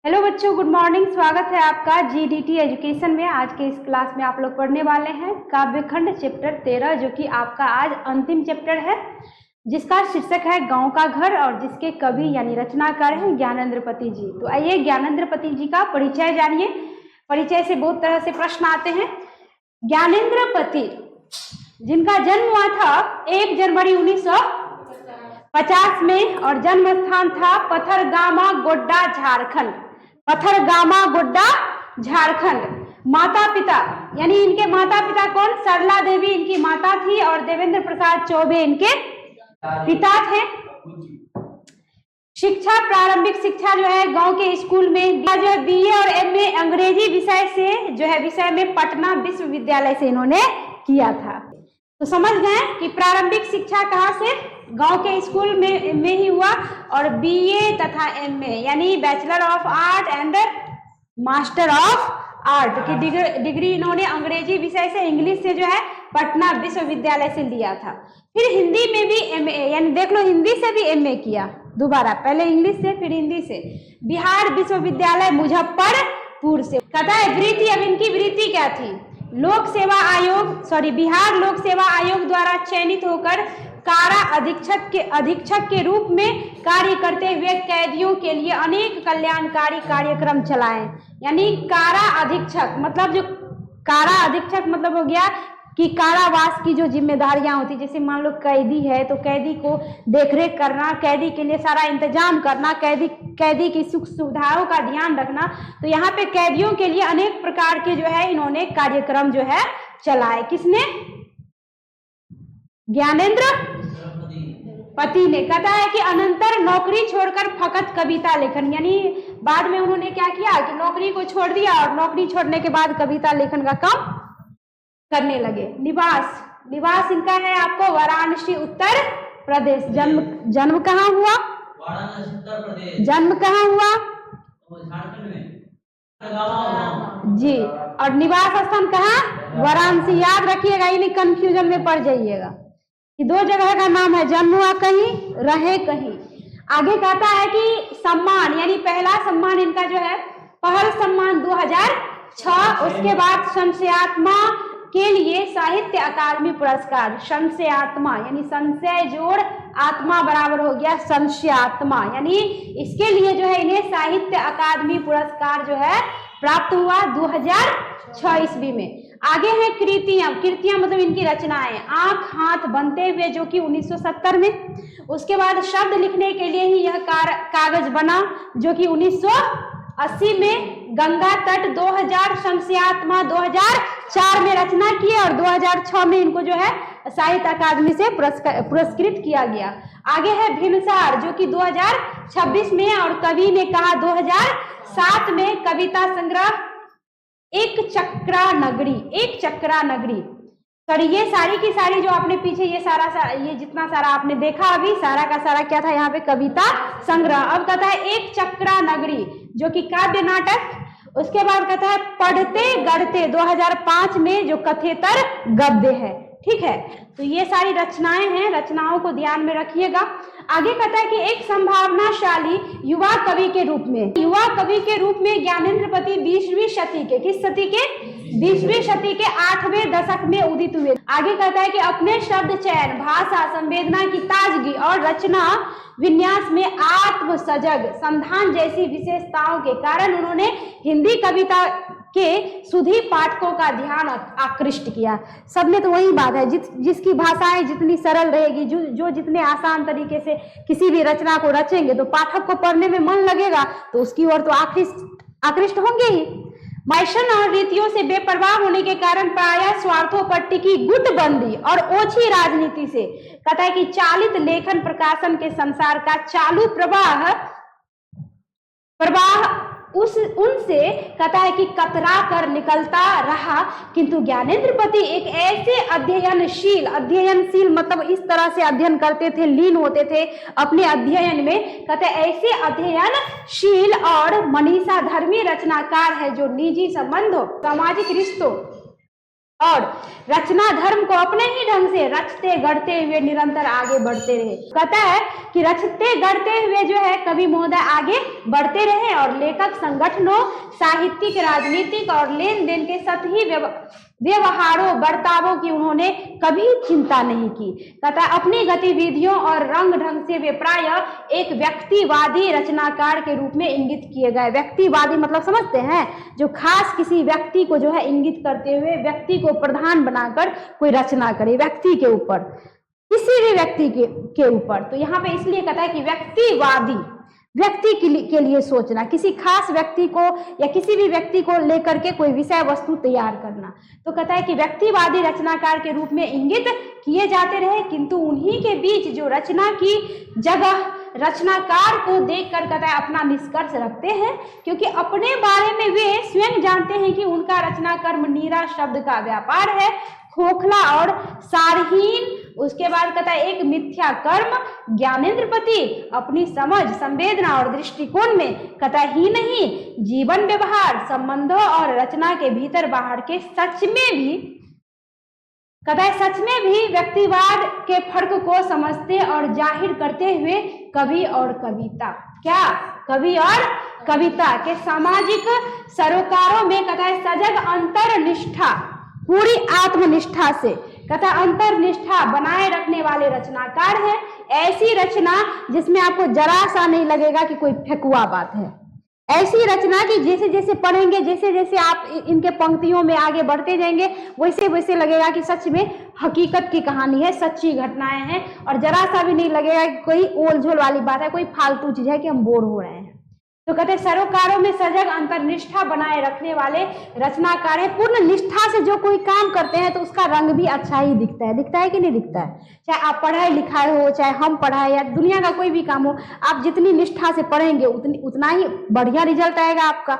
Hello बच्चों, good morning. स्वागत है आपका जीडीटी एजुकेशन में। आज के इस क्लास में आप लोग पढ़ने वाले हैं काव्यखंड चैप्टर 13, जो कि आपका आज अंतिम चैप्टर है, जिसका शीर्षक है गांव का घर और जिसके कवि यानी रचनाकार हैं ज्ञानेंद्रपति जी। तो आइए ज्ञानेंद्रपति जी का परिचय जानिए। परिचय से बहुत तरह से प्रश्न आते हैं। ज्ञानेंद्रपति जिनका जन्म हुआ था 1 जनवरी 1950 में और जन्म स्थान था पथरगामा गोड्डा झारखंड। पथरगामा गोड्डा झारखंड। माता पिता यानी इनके माता पिता कौन? सरला देवी इनकी माता थी और देवेंद्र प्रसाद चौबे इनके पिता थे। शिक्षा, प्रारंभिक शिक्षा जो है गांव के स्कूल में जो है बीए और एमए अंग्रेजी विषय से जो है विषय में पटना विश्वविद्यालय से इन्होंने किया था। तो समझ गए कि प्रारंभिक शिक्षा कहाँ से? गांव के स्कूल में ही हुआ और बीए तथा एमए यानी bachelor of art and master of art की डिग्री इन्होंने अंग्रेजी विषय से, इंग्लिश से जो है पटना विश्वविद्यालय से लिया था। फिर हिंदी में भी एमए यानी देख लो हिंदी से भी एमए किया दोबारा, पहले इंग्लिश से फिर हिंदी से। बिहार विश्वविद्यालय मुजफ्फरपुर से। कहता है वृत्ति, अब इनकी वृत्ति क्या थी? लोक सेवा आयोग बिहार लोक सेवा आयोग द्वारा चयनित होकर कारा अधीक्षक के रूप में कार्य करते हुए कैदियों के लिए अनेक कल्याणकारी कार्यक्रम चलाए। यानी कारा अधीक्षक मतलब हो गया कि कारावास की जो जिम्मेदारियां होती, जैसे मान लो कैदी है तो कैदी को देखरेख करना, कैदी के लिए सारा इंतजाम करना, कैदी की सुख सुविधाओं का ध्यान रखना। तो यहाँ पे कैदियों के लिए अनेक प्रकार के जो है इन्होंने कार्यक्रम जो है चलाए। किसने? ज्ञानेंद्रपति ने। कहता है कि अनंतर नौकरी छोड़कर फकत कविता लेखन, यानी बाद में उन्होंने क्या किया कि नौकरी को छोड़ दिया और नौकरी छोड़ने के बाद कविता लेखन का काम करने लगे। निवास इनका है आपको वाराणसी उत्तर प्रदेश। जन्म कहाँ हुआ? वाराणसी उत्तर प्रदेश। जन्म कहाँ हुआ? झारखंड में जी। और निवास स्थान कहाँ? वाराणसी। याद रखिएगा, इन्हीं कंफ्यूजन में पड़ जाइएगा कि दो जगह का नाम है, जन्म हुआ कहीं, रहे कहीं। आगे कहता है कि सम्मान यानी पहला सम्मान इनका जो है पहल सम्मान 2006। उसके बाद संशयात्मा के लिए साहित्य अकादमी पुरस्कार। संशयात्मा यानी संशय जोड़ आत्मा बराबर हो गया संशयात्मा, यानी इसके लिए जो है इन्हें साहित्य अकादमी पुरस्कार जो है प्राप्त हुआ 2006 ईस्वी में। आगे है कृतियां मतलब इनकी रचनाएं। आंख हाथ बनते हुए जो कि 1970 में। उसके बाद शब्द लिखने के लिए ही यह कागज बना जो कि 1980 में। गंगा तट 2000, संशयात्मा 2004 में रचना की और 2006 में इनको जो है साहित्य अकादमी से पुरस्कृत किया गया। आगे है भिनसार जो कि 2026 में और कवि ने कहा 2007 में कविता संग्रह एक चक्रा नगरी। सॉरी, ये सारी की सारी जो आपने पीछे ये जितना सारा आपने देखा अभी सारा का सारा क्या था यहाँ पे? कविता संग्रह। अब कहता है एक चक्रा नगरी जो कि काव्य नाटक। उसके बाद कहता है पढ़ते गढ़ते 2005 में जो कथेतर गद्य है। ठीक है, तो ये सारी रचनाएं हैं, रचनाओं को ध्यान में रखिएगा। आगे कहता है कि एक संभावनाशाली युवा कवि के रूप में ज्ञानेंद्रपति 20वीं शती के, किस शती के? 20वीं शती के 8वें दशक में उदित हुए। आगे कहता है कि अपने शब्द चयन, भाषा, संवेदना की ताजगी और रचना विन्यास में आत्मसजग संधान जैसी विशेषताओं के कारण उन्होंने हिंदी कविता के सुधी पाठकों का ध्यान आकृष्ट किया। सब में तो वही बात है, जिसकी भाषाएं जितनी सरल रहेगी, जो जितने आसान तरीके से किसी भी रचना को रचेंगे तो पाठक को पढ़ने में मन लगेगा, तो उसकी ओर तो आकृष्ट होंगे ही। माइशन और रीतियों से बेपरवाह होने के कारण प्रायः स्वार्थों पर टिकी गुटबंदी और ओछी राजनीति से कहता है कि चालित लेखन प्रकाशन के संसार का चालू प्रवाह उनसे कहता है कि कतरा कर निकलता रहा, किंतु ज्ञानेंद्रपति एक ऐसे अध्ययनशील मतलब इस तरह से अध्ययन करते थे, लीन होते थे अपने अध्ययन में। कहते हैं ऐसे अध्ययनशील और मनीषा धर्मी रचनाकार है जो निजी संबंधों, सामाजिक रिश्तों और रचना धर्म को अपने ही ढंग से रचते गढ़ते हुए निरंतर आगे बढ़ते रहे। कहता है कि रचते गढ़ते हुए जो है कवि महोदय आगे बढ़ते रहे और लेखक संगठनों, साहित्यिक, राजनीतिक और लेन देन के सतही व्यवहारों, बर्तावों की उन्होंने कभी चिंता नहीं की। कहता है अपनी गतिविधियों और रंग ढंग से वे प्रायः एक व्यक्तिवादी रचनाकार के रूप में इंगित किए गए। व्यक्तिवादी मतलब समझते हैं, जो खास किसी व्यक्ति को जो है इंगित करते हुए व्यक्ति को प्रधान बनाकर कोई रचना करे, व्यक्ति के ऊपर, किसी भी व्यक्ति के ऊपर। तो यहाँ पे इसलिए कहता है कि व्यक्तिवादी, व्यक्ति के लिए सोचना, किसी खास व्यक्ति को या किसी भी व्यक्ति को लेकर के कोई विषय वस्तु तैयार करना। तो कहता है कि व्यक्तिवादी रचनाकार के रूप में इंगित किए जाते रहे, किंतु उन्हीं के बीच जो रचना की जगह रचनाकार को देखकर कहता है अपना निष्कर्ष रखते हैं, क्योंकि अपने बारे में वे स्वयं जानते हैं कि उनका रचना कर्म नीरा शब्द का व्यापार है, खोखला और सारहीन। उसके बाद कहता है एक मिथ्या कर्म। ज्ञानेन्द्रपति अपनी समझ, संवेदना और दृष्टिकोण में कहता ही नहीं, जीवन, व्यवहार, संबंधों और रचना के भीतर बाहर के सच में भी कहता है सच में भी व्यक्तिवाद के फर्क को समझते और जाहिर करते हुए कवि और कविता, क्या कवि और कविता के सामाजिक सरोकारों में कहता है सजग अंतर्निष्ठा, पूरी आत्मनिष्ठा से कहता अंतर्निष्ठा बनाए रखने वाले रचनाकार है। ऐसी रचना जिसमें आपको जरा सा नहीं लगेगा कि कोई फेकुआ बात है। ऐसी रचना कि जैसे जैसे पढ़ेंगे, जैसे जैसे आप इनके पंक्तियों में आगे बढ़ते जाएंगे, वैसे वैसे लगेगा कि सच में हकीकत की कहानी है, सच्ची घटनाएं हैं, और जरा सा भी नहीं लगेगा कि कोई ओल झोल वाली बात है, कोई फालतू चीज है कि हम बोर हो रहे हैं। तो कहते हैं सरोकारों में सजग अंतर्निष्ठा बनाए रखने वाले रचनाकार है। पूर्ण निष्ठा से जो कोई काम करते हैं तो उसका रंग भी अच्छा ही दिखता है कि नहीं दिखता है। चाहे आप पढ़ाई लिखाई हो, चाहे हम पढ़ाए, या दुनिया का कोई भी काम हो, आप जितनी निष्ठा से पढ़ेंगे उतना ही बढ़िया रिजल्ट आएगा आपका।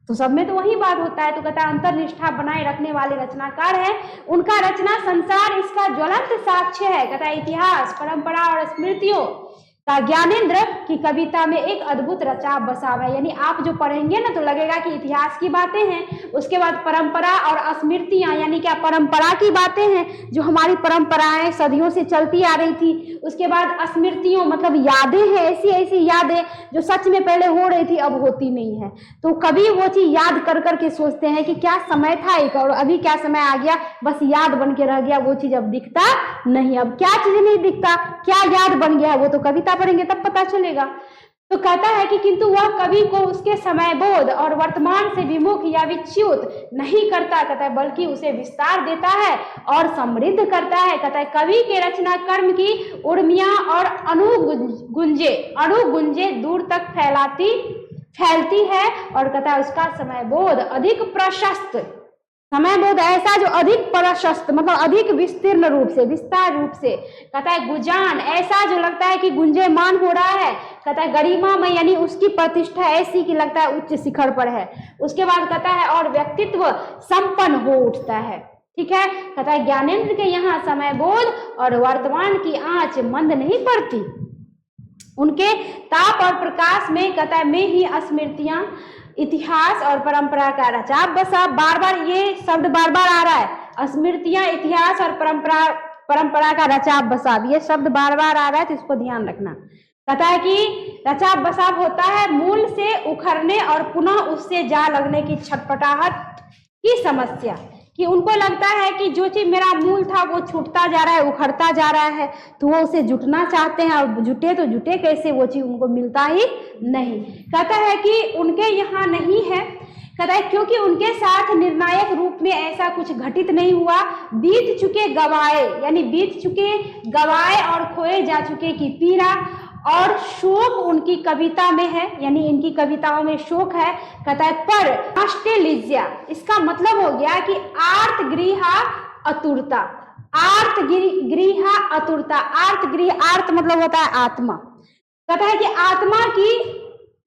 तो सब में तो वही बात होता है। तो कहता है अंतर्निष्ठा बनाए रखने वाले रचनाकार है। उनका रचना संसार इसका ज्वलंत साक्ष्य है। कहता है इतिहास, परंपरा और स्मृतियों का ज्ञानेंद्र की कविता में एक अद्भुत रचाव बसाव है। यानी आप जो पढ़ेंगे ना तो लगेगा कि इतिहास की बातें हैं, उसके बाद परंपरा और स्मृतियां, यानी क्या परंपरा की बातें हैं जो हमारी परंपराएं सदियों से चलती आ रही थी। उसके बाद स्मृतियों मतलब यादें हैं, ऐसी ऐसी यादें जो सच में पहले हो रही थी अब होती नहीं है। तो कभी वो चीज याद कर करके सोचते हैं कि क्या समय था एक और अभी क्या समय आ गया, बस याद बन के रह गया, वो चीज अब दिखता नहीं। अब क्या चीज नहीं दिखता, क्या याद बन गया, वो तो कविता पढ़ेंगे तब पता चलेगा। तो कहता है कि किंतु वह कवि को उसके समय बोध और वर्तमान से विमुख या विच्युत नहीं करता, कहता है बल्कि उसे विस्तार देता है और समृद्ध करता है। कहता है कवि के रचना कर्म की उर्मियां और अणुगुंजे दूर तक फैलती है, और कहता है उसका समय बोध अधिक प्रशस्त, समय बोध ऐसा जो अधिक प्रशस्त मतलब अधिक विस्तीर्ण रूप से, विस्तार रूप से। कहता है गुजान ऐसा जो लगता है कि गुंजेमान हो रहा है। कहता है गरिमा में यानी उसकी प्रतिष्ठा ऐसी कि लगता है उच्च शिखर पर है। उसके बाद कहता है और व्यक्तित्व संपन्न हो उठता है। ठीक है, कहता है ज्ञानेंद्र के यहाँ समय बोध और वर्तमान की आंच मंद नहीं पड़ती, उनके ताप और प्रकाश में कहता है में ही स्मृतियां, इतिहास और परंपरा का रचाव बसाव। बार बार ये शब्द बार बार आ रहा है, स्मृतियां, इतिहास और परंपरा का रचाव बसाव, ये शब्द बार बार आ रहा है, तो इसको ध्यान रखना। कहता है कि रचाव बसाव होता है मूल से उखड़ने और पुनः उससे जा लगने की छटपटाहट की समस्या, कि उनको लगता है कि जो चीज मेरा मूल था वो छूटता जा रहा है, उखड़ता जा रहा है, तो वो उसे जुटना चाहते हैं, और जुटे तो जुटे कैसे, वो चीज उनको मिलता ही नहीं। कहता है कि उनके यहाँ नहीं है, कहता है क्योंकि उनके साथ निर्णायक रूप में ऐसा कुछ घटित नहीं हुआ। बीत चुके गवाए यानी बीत चुके गवाए और खोए जा चुके की पीड़ा और शोक उनकी कविता में है, यानी इनकी कविताओं में शोक है। कहता है पर ऑस्ट्रेलिजिया, इसका मतलब हो गया कि आर्तगृहा अतुरता, आर्तगृहा अतुरता, आर्त मतलब होता है आत्मा। कहता है कि आत्मा की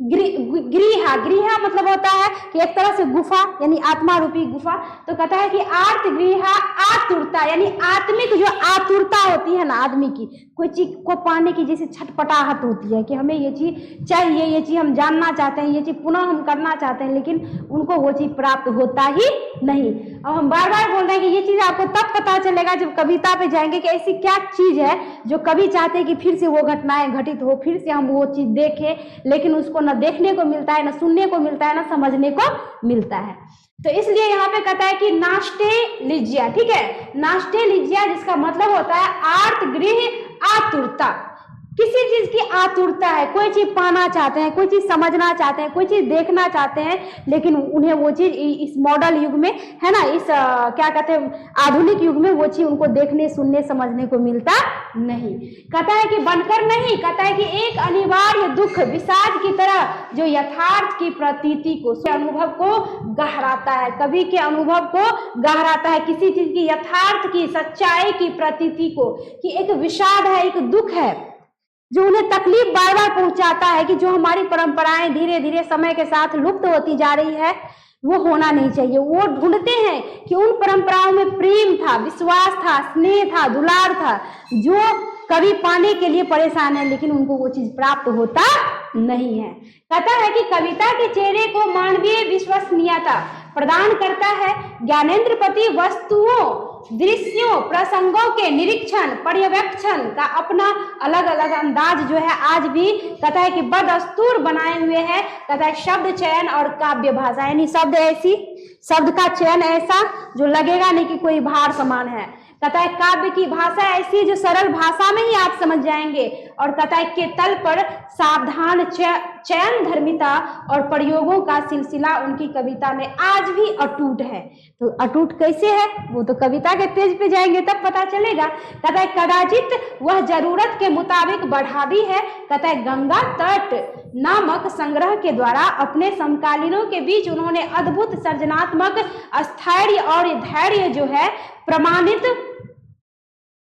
गृहा मतलब होता है कि एक तरह से गुफा, यानी आत्मा रूपी गुफा। तो कहता है कि आर्तगृहा आतुरता, यानी आत्मिक जो आतुरता होती है ना आदमी की, कोई चीज को पाने की जैसे छटपटाहट होती है कि हमें ये चीज चाहिए, ये चीज हम जानना चाहते हैं, ये चीज पुनः हम करना चाहते हैं, लेकिन उनको वो चीज प्राप्त होता ही नहीं। अब हम बार बार बोल रहे हैं कि ये चीज आपको तब पता चलेगा जब कविता पे जाएंगे कि ऐसी क्या चीज है जो कवि चाहते हैं कि फिर से वो घटनाएं घटित हो, फिर से हम वो चीज देखें, लेकिन उसको न देखने को मिलता है, न सुनने को मिलता है, न समझने को मिलता है। तो इसलिए यहाँ पे कहता है कि नास्टेल्जिया, ठीक है, नास्टेल्जिया जिसका मतलब होता है आर्तगृह आतुरता, किसी चीज की आतुरता है, कोई चीज पाना चाहते हैं, कोई चीज समझना चाहते हैं, कोई चीज देखना चाहते हैं, लेकिन उन्हें वो चीज इस मॉडल युग में है ना, इस क्या कहते हैं आधुनिक युग में वो चीज उनको देखने सुनने समझने को मिलता नहीं। कहता है कि बनकर नहीं, कहता है कि एक अनिवार्य दुख विषाद की तरह जो यथार्थ की प्रतीति को, अनुभव को गहराता है, कवि के अनुभव को गहराता है, किसी चीज की यथार्थ की सच्चाई की प्रतीति को, कि एक विषाद है, एक दुख है जो उन्हें तकलीफ बार बार पहुंचाता है, कि जो हमारी परंपराएं धीरे धीरे समय के साथ लुप्त होती जा रही है वो होना नहीं चाहिए। वो ढूंढते हैं कि उन परंपराओं में प्रेम था, विश्वास था, स्नेह था, दुलार था, जो कवि पाने के लिए परेशान है, लेकिन उनको वो चीज प्राप्त होता नहीं है। कहता है कि कविता के चेहरे को मानवीय विश्वसनीयता प्रदान करता है। ज्ञानेंद्रपति वस्तुओं, दृश्यों, प्रसंगों के निरीक्षण पर्यवेक्षण का अपना अलग अलग अंदाज जो है आज भी कहता है कि बदस्तूर बनाए हुए है। कहता है शब्द चयन और काव्य भाषा, यानी शब्द का चयन ऐसा जो लगेगा नहीं कि कोई भार समान है। कहता है काव्य की भाषा ऐसी जो सरल भाषा में ही आप समझ जाएंगे, और कहता है के तल पर सावधान चयन धर्मिता और प्रयोगों का सिलसिला उनकी कविता में आज भी अटूट है। तो अटूट कैसे है वो तो कविता के पेज पे जाएंगे तब पता चलेगा। कहता है कदाचित वह जरूरत के मुताबिक बढ़ा भी है। कहता है गंगा तट नामक संग्रह के द्वारा अपने समकालीनों के बीच उन्होंने अद्भुत सर्जनात्मक स्थैर्य और धैर्य जो है प्रमाणित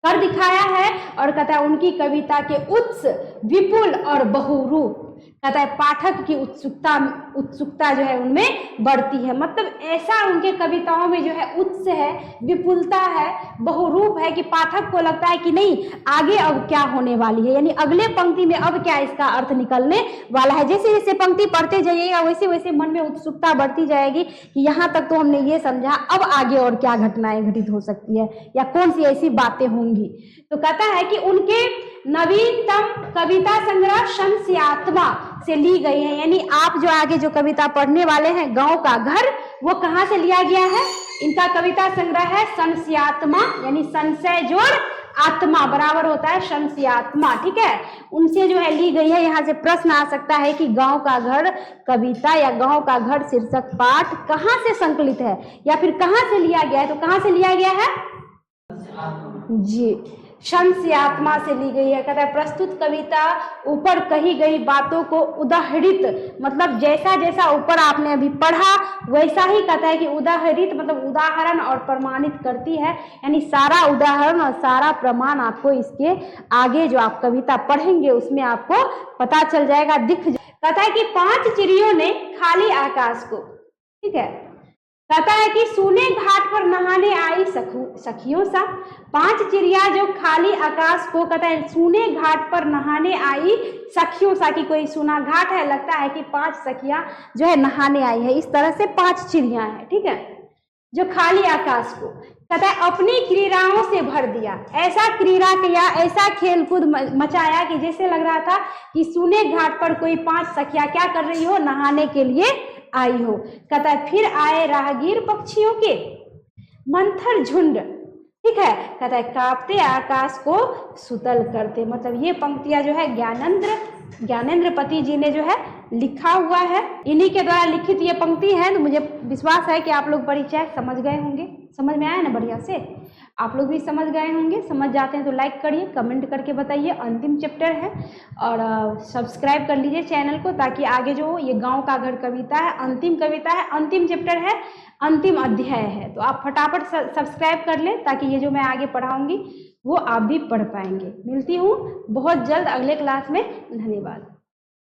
कर दिखाया है। और कहता है उनकी कविता के उत्स विपुल और बहुरूप, कहता है पाठक की उत्सुकता जो है उनमें बढ़ती है। मतलब ऐसा उनके कविताओं में जो है उत्स है, विपुलता है, बहुरूप है, कि पाठक को लगता है कि नहीं आगे अब क्या होने वाली है, यानी अगले पंक्ति में अब क्या इसका अर्थ निकलने वाला है। जैसे जैसे पंक्ति पढ़ते जाइएगा वैसे वैसे मन में उत्सुकता बढ़ती जाएगी कि यहाँ तक तो हमने ये समझा, अब आगे और क्या घटनाएं घटित हो सकती है या कौन सी ऐसी बातें होंगी। तो कहता है कि उनके नवीनतम कविता संग्रह शमस्यात्मा से ली गई है, यानी आप जो आगे जो कविता पढ़ने वाले हैं गांव का घर, वो कहाँ से लिया गया है? इनका कविता संग्रह है शमस्यात्मा, यानी संशय जोड़ आत्मा बराबर होता है शमस्यात्मा, ठीक है, उनसे जो है ली गई है। यहाँ से प्रश्न आ सकता है कि गांव का घर कविता या गांव का घर शीर्षक पाठ कहाँ से संकलित है या फिर कहाँ से लिया गया है? तो कहाँ से लिया गया है जी, शमस्यात्मा से ली गई है। कहता है प्रस्तुत कविता ऊपर कही गई बातों को उदाहरित, मतलब जैसा जैसा ऊपर आपने अभी पढ़ा वैसा ही कहता है कि उदाहरित मतलब उदाहरण और प्रमाणित करती है, यानी सारा उदाहरण और सारा प्रमाण आपको इसके आगे जो आप कविता पढ़ेंगे उसमें आपको पता चल जाएगा, दिख जाएगा। कहता है कि 5 चिड़ियों ने खाली आकाश को, ठीक है, कहता है कि सूने घाट पर नहाने आई सखियों सा, 5 चिड़िया जो खाली आकाश को, कहता है सूने घाट पर नहाने आई सखियों सा, की कोई सूना घाट है, लगता है कि 5 सखियां जो है नहाने आई है। इस तरह से 5 चिड़िया है, ठीक है, जो खाली आकाश को, कहता है अपनी क्रीड़ाओं से भर दिया, ऐसा क्रीड़ा किया, ऐसा खेल कूद मचाया कि जैसे लग रहा था कि सूने घाट पर कोई 5 सखियां क्या कर रही हो, नहाने के लिए आई हो। कहता है फिर आए राहगीर पक्षियों के मंथर झुंड, ठीक है, कहता है कांपते आकाश को सुतल करते। मतलब ये पंक्तियां जो है ज्ञानेंद्रपति जी ने जो है लिखा हुआ है, इन्हीं के द्वारा लिखित ये पंक्ति है। तो मुझे विश्वास है कि आप लोग परिचय समझ गए होंगे, समझ में आया ना, बढ़िया से आप लोग भी समझ गए होंगे। समझ जाते हैं तो लाइक करिए, कमेंट करके बताइए। अंतिम चैप्टर है और सब्सक्राइब कर लीजिए चैनल को, ताकि आगे जो ये गांव का घर कविता है, अंतिम कविता है, अंतिम चैप्टर है, अंतिम अध्याय है, तो आप फटाफट सब्सक्राइब कर लें ताकि ये जो मैं आगे पढ़ाऊंगी वो आप भी पढ़ पाएंगे। मिलती हूँ बहुत जल्द अगले क्लास में। धन्यवाद।